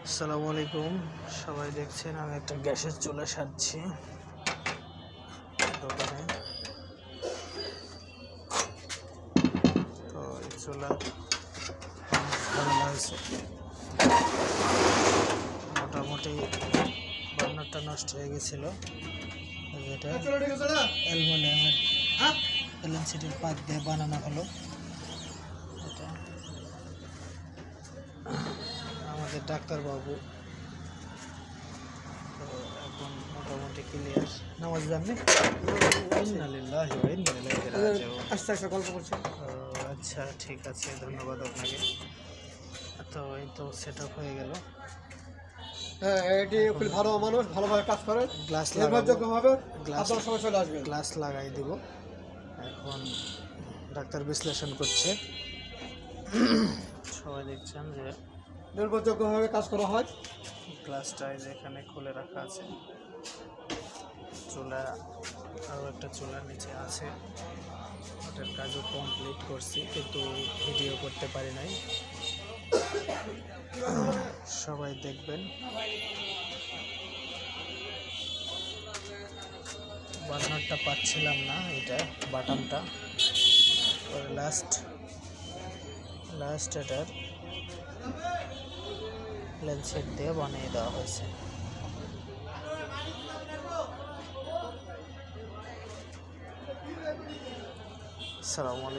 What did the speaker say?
আসসালামু আলাইকুম, সবাই দেখছেন আমি একটা গ্যাসের চুলা সারছি দোকানে। তো এই চুলা ঝামেলা হয়েছে, মোটামুটি বার্নারটা নষ্ট হয়ে গেছিল। যেটা অ্যালুমিনিয়ামের এলএনসিডির পাত দিয়ে বানানো হলো। এটা আমাদের ডাক্তারবাবু তো এখন মোটামুটি ক্লিয়ার। নামাজ জাননি আস্তে আস্তে গল্প করছি। আচ্ছা, ঠিক আছে, ধন্যবাদ আপনাকে। তো এই তো সেট আপ হয়ে গেল। হ্যাঁ, এটি খুব ভালো মানুষ, ভালোভাবে কাজ করে। গ্লাস নির্ভরযোগ্যভাবে আপনার সময় চলে আসবে। গ্লাস লাগাই দিব। এখন ডাক্তার বিশ্লেষণ করছে। সবাই দেখছেন যে নির্ভরযোগ্যভাবে কাজ করা হয়। গ্লাসটা এখানে খুলে রাখা আছে। চুলা আরও একটা চুলার নিচে আছে, ওটার কাজও কমপ্লিট করছি, কিন্তু ভিডিও করতে পারি নাই। সবাই দেখবেন। বার্নারটা পাচ্ছিলাম না, এটা বাটনটা লাস্ট এটার লেন্সেট দিয়ে বানিয়ে দেওয়া হয়েছে। আসসালামু আলাইকুম।